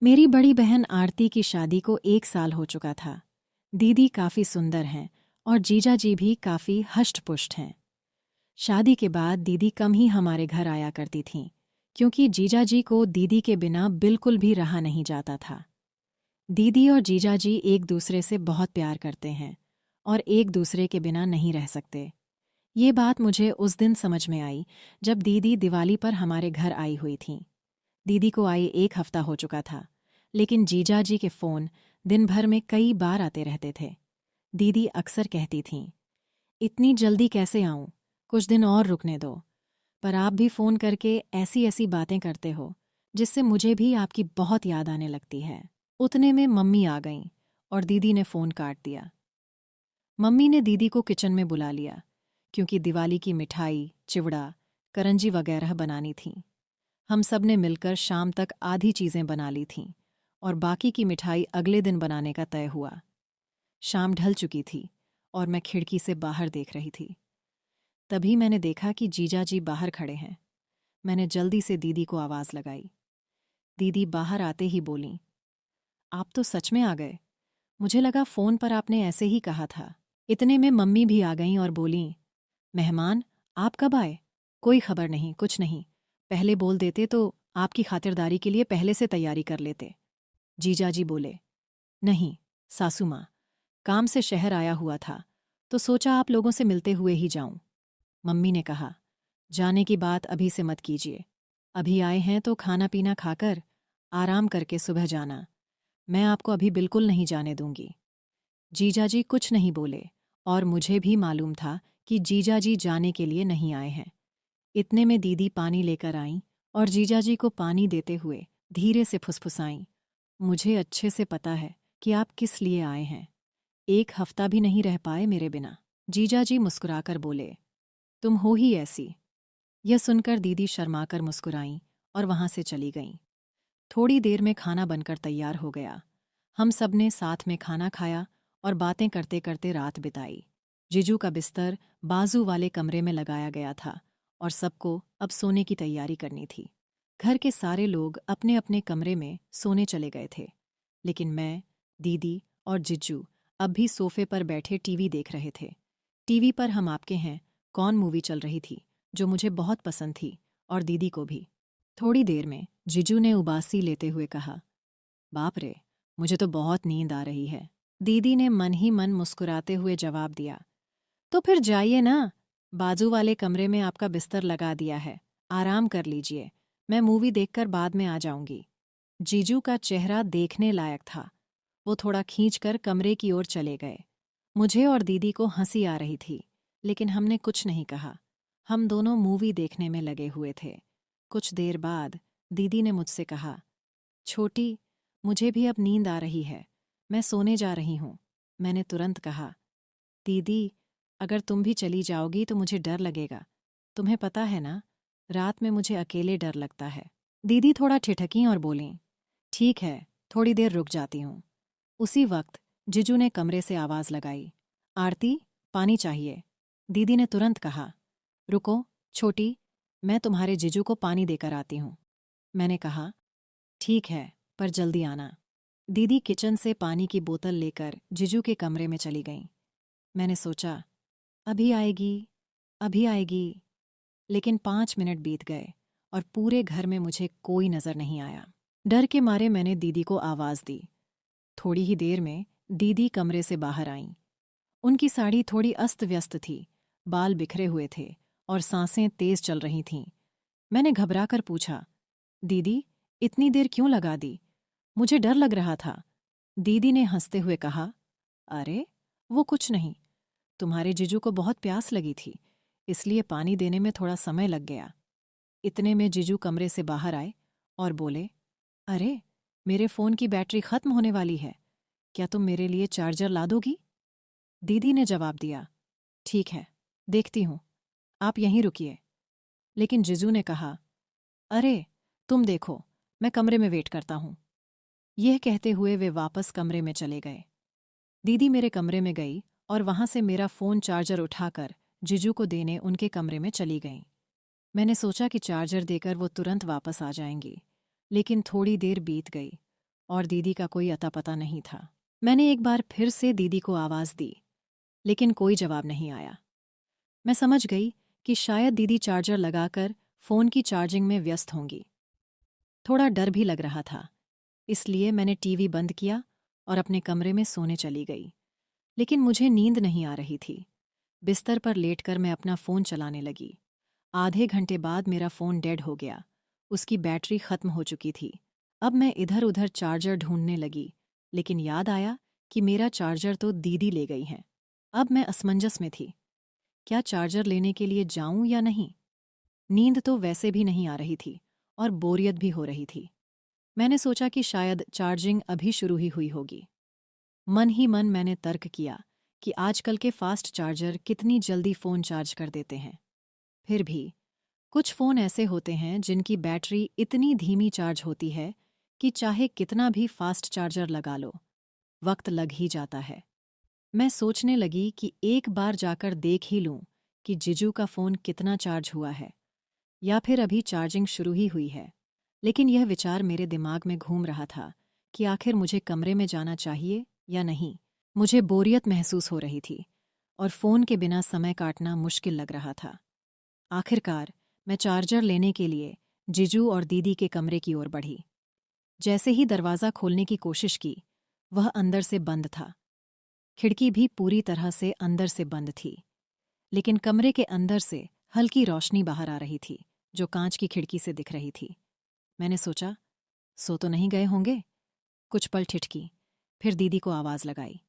मेरी बड़ी बहन आरती की शादी को 1 साल हो चुका था। दीदी काफ़ी सुंदर हैं और जीजा जी भी काफ़ी हष्ट-पुष्ट हैं। शादी के बाद दीदी कम ही हमारे घर आया करती थीं, क्योंकि जीजा जी को दीदी के बिना बिल्कुल भी रहा नहीं जाता था। दीदी और जीजा जी एक दूसरे से बहुत प्यार करते हैं और एक दूसरे के बिना नहीं रह सकते। ये बात मुझे उस दिन समझ में आई जब दीदी दिवाली पर हमारे घर आई हुई थीं। दीदी को आए 1 हफ्ता हो चुका था, लेकिन जीजा जी के फ़ोन दिन भर में कई बार आते रहते थे। दीदी अक्सर कहती थीं, इतनी जल्दी कैसे आऊं? कुछ दिन और रुकने दो। पर आप भी फ़ोन करके ऐसी ऐसी बातें करते हो जिससे मुझे भी आपकी बहुत याद आने लगती है। उतने में मम्मी आ गईं और दीदी ने फ़ोन काट दिया। मम्मी ने दीदी को किचन में बुला लिया, क्योंकि दिवाली की मिठाई, चिवड़ा, करंजी वगैरह बनानी थी। हम सब ने मिलकर शाम तक आधी चीज़ें बना ली थीं और बाकी की मिठाई अगले दिन बनाने का तय हुआ। शाम ढल चुकी थी और मैं खिड़की से बाहर देख रही थी। तभी मैंने देखा कि जीजा जी बाहर खड़े हैं। मैंने जल्दी से दीदी को आवाज़ लगाई। दीदी बाहर आते ही बोलीं, आप तो सच में आ गए। मुझे लगा फ़ोन पर आपने ऐसे ही कहा था। इतने में मम्मी भी आ गईं और बोलीं, मेहमान, आप कब आए? कोई खबर नहीं, कुछ नहीं। पहले बोल देते तो आपकी खातिरदारी के लिए पहले से तैयारी कर लेते। जीजाजी बोले, नहीं, सासू माँ, काम से शहर आया हुआ था, तो सोचा आप लोगों से मिलते हुए ही जाऊं। मम्मी ने कहा, जाने की बात अभी से मत कीजिए। अभी आए हैं तो खाना पीना खाकर आराम करके सुबह जाना। मैं आपको अभी बिल्कुल नहीं जाने दूंगी। जीजाजी कुछ नहीं बोले और मुझे भी मालूम था कि जीजाजी जाने के लिए नहीं आए हैं। इतने में दीदी पानी लेकर आईं और जीजाजी को पानी देते हुए धीरे से फुसफुसाईं, मुझे अच्छे से पता है कि आप किस लिए आए हैं। 1 हफ्ता भी नहीं रह पाए मेरे बिना। जीजाजी मुस्कुराकर बोले, तुम हो ही ऐसी। यह सुनकर दीदी शर्माकर मुस्कुराईं और वहां से चली गईं। थोड़ी देर में खाना बनकर तैयार हो गया। हम सब ने साथ में खाना खाया और बातें करते करते रात बिताई। जीजू का बिस्तर बाजू वाले कमरे में लगाया गया था और सबको अब सोने की तैयारी करनी थी। घर के सारे लोग अपने अपने कमरे में सोने चले गए थे, लेकिन मैं, दीदी और जीजू अब भी सोफे पर बैठे टीवी देख रहे थे। टीवी पर हम आपके हैं कौन मूवी चल रही थी, जो मुझे बहुत पसंद थी और दीदी को भी। थोड़ी देर में जीजू ने उबासी लेते हुए कहा, बाप रे, मुझे तो बहुत नींद आ रही है। दीदी ने मन ही मन मुस्कुराते हुए जवाब दिया, तो फिर जाइए ना, बाजू वाले कमरे में आपका बिस्तर लगा दिया है, आराम कर लीजिए। मैं मूवी देखकर बाद में आ जाऊंगी। जीजू का चेहरा देखने लायक था। वो थोड़ा खींचकर कमरे की ओर चले गए। मुझे और दीदी को हंसी आ रही थी, लेकिन हमने कुछ नहीं कहा। हम दोनों मूवी देखने में लगे हुए थे। कुछ देर बाद दीदी ने मुझसे कहा, छोटी, मुझे भी अब नींद आ रही है, मैं सोने जा रही हूँ। मैंने तुरंत कहा, दीदी, अगर तुम भी चली जाओगी तो मुझे डर लगेगा। तुम्हें पता है ना, रात में मुझे अकेले डर लगता है। दीदी थोड़ा ठिठकीं और बोलीं, ठीक है, थोड़ी देर रुक जाती हूँ। उसी वक्त जीजू ने कमरे से आवाज़ लगाई, आरती, पानी चाहिए। दीदी ने तुरंत कहा, रुको, छोटी, मैं तुम्हारे जीजू को पानी देकर आती हूँ। मैंने कहा, ठीक है, पर जल्दी आना। दीदी किचन से पानी की बोतल लेकर जीजू के कमरे में चली गईं। मैंने सोचा, अभी आएगी, अभी आएगी, लेकिन 5 मिनट बीत गए और पूरे घर में मुझे कोई नजर नहीं आया। डर के मारे मैंने दीदी को आवाज़ दी। थोड़ी ही देर में दीदी कमरे से बाहर आईं। उनकी साड़ी थोड़ी अस्त व्यस्त थी, बाल बिखरे हुए थे और सांसें तेज चल रही थीं। मैंने घबराकर पूछा, दीदी, इतनी देर क्यों लगा दी? मुझे डर लग रहा था। दीदी ने हंसते हुए कहा, अरे, वो कुछ नहीं, तुम्हारे जीजू को बहुत प्यास लगी थी, इसलिए पानी देने में थोड़ा समय लग गया। इतने में जीजू कमरे से बाहर आए और बोले, अरे, मेरे फ़ोन की बैटरी खत्म होने वाली है, क्या तुम मेरे लिए चार्जर ला दोगी? दीदी ने जवाब दिया, ठीक है, देखती हूँ, आप यहीं रुकिए। लेकिन जीजू ने कहा, अरे, तुम देखो, मैं कमरे में वेट करता हूँ। यह कहते हुए वे वापस कमरे में चले गए। दीदी मेरे कमरे में गई और वहां से मेरा फ़ोन चार्जर उठाकर जीजू को देने उनके कमरे में चली गईं। मैंने सोचा कि चार्जर देकर वो तुरंत वापस आ जाएंगी, लेकिन थोड़ी देर बीत गई और दीदी का कोई अता पता नहीं था। मैंने एक बार फिर से दीदी को आवाज़ दी, लेकिन कोई जवाब नहीं आया। मैं समझ गई कि शायद दीदी चार्जर लगाकर फ़ोन की चार्जिंग में व्यस्त होंगी। थोड़ा डर भी लग रहा था, इसलिए मैंने टीवी बंद किया और अपने कमरे में सोने चली गई। लेकिन मुझे नींद नहीं आ रही थी। बिस्तर पर लेटकर मैं अपना फ़ोन चलाने लगी। आधे घंटे बाद मेरा फ़ोन डेड हो गया। उसकी बैटरी ख़त्म हो चुकी थी। अब मैं इधर-उधर चार्जर ढूंढने लगी, लेकिन याद आया कि मेरा चार्जर तो दीदी ले गई हैं। अब मैं असमंजस में थी। क्या चार्जर लेने के लिए जाऊं या नहीं? नींद तो वैसे भी नहीं आ रही थी और बोरियत भी हो रही थी। मैंने सोचा कि शायद चार्जिंग अभी शुरू ही हुई होगी। मन ही मन मैंने तर्क किया कि आजकल के फास्ट चार्जर कितनी जल्दी फ़ोन चार्ज कर देते हैं। फिर भी कुछ फ़ोन ऐसे होते हैं जिनकी बैटरी इतनी धीमी चार्ज होती है कि चाहे कितना भी फास्ट चार्जर लगा लो, वक्त लग ही जाता है। मैं सोचने लगी कि एक बार जाकर देख ही लूं कि जीजू का फ़ोन कितना चार्ज हुआ है, या फिर अभी चार्जिंग शुरू ही हुई है। लेकिन यह विचार मेरे दिमाग में घूम रहा था कि आखिर मुझे कमरे में जाना चाहिए या नहीं। मुझे बोरियत महसूस हो रही थी और फ़ोन के बिना समय काटना मुश्किल लग रहा था। आखिरकार मैं चार्जर लेने के लिए जीजू और दीदी के कमरे की ओर बढ़ी। जैसे ही दरवाज़ा खोलने की कोशिश की, वह अंदर से बंद था। खिड़की भी पूरी तरह से अंदर से बंद थी, लेकिन कमरे के अंदर से हल्की रोशनी बाहर आ रही थी, जो कांच की खिड़की से दिख रही थी। मैंने सोचा, सो तो नहीं गए होंगे? कुछ पल ठिठकी, फिर दीदी को आवाज़ लगाई।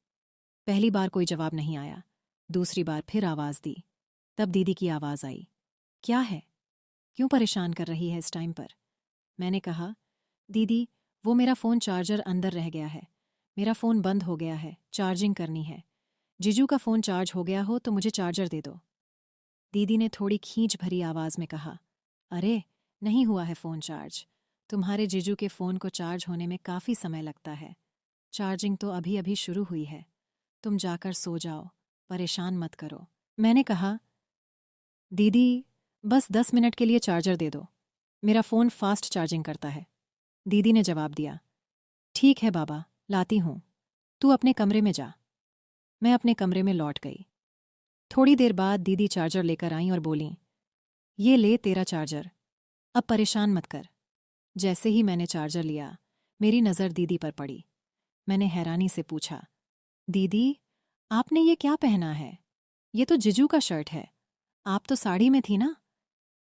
पहली बार कोई जवाब नहीं आया। दूसरी बार फिर आवाज़ दी। तब दीदी की आवाज़ आई, क्या है? क्यों परेशान कर रही है इस टाइम पर? मैंने कहा, दीदी, वो मेरा फ़ोन चार्जर अंदर रह गया है। मेरा फ़ोन बंद हो गया है, चार्जिंग करनी है। जीजू का फ़ोन चार्ज हो गया हो तो मुझे चार्जर दे दो। दीदी ने थोड़ी खींच भरी आवाज़ में कहा, अरे, नहीं हुआ है फ़ोन चार्ज। तुम्हारे जीजू के फ़ोन को चार्ज होने में काफ़ी समय लगता है। चार्जिंग तो अभी अभी शुरू हुई है। तुम जाकर सो जाओ, परेशान मत करो। मैंने कहा, दीदी, बस 10 मिनट के लिए चार्जर दे दो। मेरा फ़ोन फास्ट चार्जिंग करता है। दीदी ने जवाब दिया, ठीक है बाबा, लाती हूँ। तू अपने कमरे में जा। मैं अपने कमरे में लौट गई। थोड़ी देर बाद दीदी चार्जर लेकर आईं और बोलीं, ये ले तेरा चार्जर, अब परेशान मत कर। जैसे ही मैंने चार्जर लिया, मेरी नज़र दीदी पर पड़ी। मैंने हैरानी से पूछा, दीदी, आपने ये क्या पहना है? ये तो जीजू का शर्ट है। आप तो साड़ी में थी ना?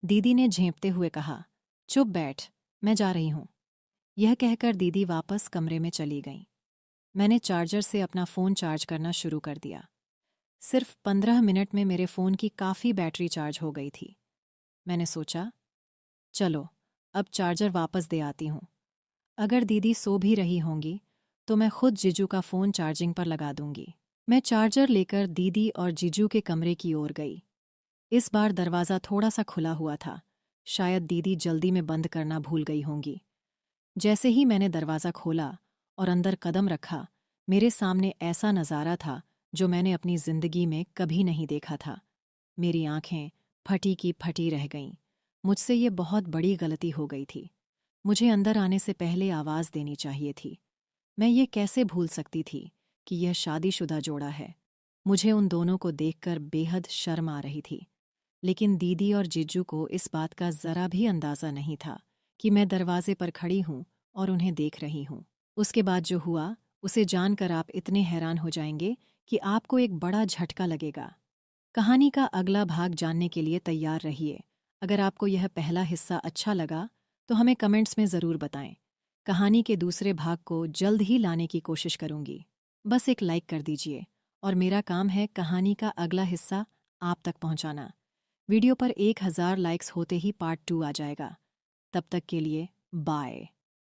दीदी ने झेंपते हुए कहा, चुप बैठ, मैं जा रही हूँ। यह कहकर दीदी वापस कमरे में चली गईं। मैंने चार्जर से अपना फ़ोन चार्ज करना शुरू कर दिया। सिर्फ 15 मिनट में मेरे फ़ोन की काफ़ी बैटरी चार्ज हो गई थी। मैंने सोचा, चलो, अब चार्जर वापस दे आती हूँ। अगर दीदी सो भी रही होंगी तो मैं खुद जीजू का फ़ोन चार्जिंग पर लगा दूंगी। मैं चार्जर लेकर दीदी और जीजू के कमरे की ओर गई। इस बार दरवाज़ा थोड़ा सा खुला हुआ था। शायद दीदी जल्दी में बंद करना भूल गई होंगी। जैसे ही मैंने दरवाज़ा खोला और अंदर कदम रखा, मेरे सामने ऐसा नज़ारा था जो मैंने अपनी ज़िंदगी में कभी नहीं देखा था। मेरी आंखें फटी की फटी रह गईं। मुझसे ये बहुत बड़ी गलती हो गई थी। मुझे अंदर आने से पहले आवाज़ देनी चाहिए थी। मैं ये कैसे भूल सकती थी कि यह शादीशुदा जोड़ा है। मुझे उन दोनों को देखकर बेहद शर्म आ रही थी। लेकिन दीदी और जीजू को इस बात का ज़रा भी अंदाज़ा नहीं था कि मैं दरवाजे पर खड़ी हूँ और उन्हें देख रही हूँ। उसके बाद जो हुआ, उसे जानकर आप इतने हैरान हो जाएंगे कि आपको एक बड़ा झटका लगेगा। कहानी का अगला भाग जानने के लिए तैयार रहिए। अगर आपको यह पहला हिस्सा अच्छा लगा तो हमें कमेंट्स में ज़रूर बताएं। कहानी के दूसरे भाग को जल्द ही लाने की कोशिश करूंगी। बस एक लाइक कर दीजिए और मेरा काम है कहानी का अगला हिस्सा आप तक पहुंचाना। वीडियो पर 1000 लाइक्स होते ही पार्ट 2 आ जाएगा। तब तक के लिए बाय।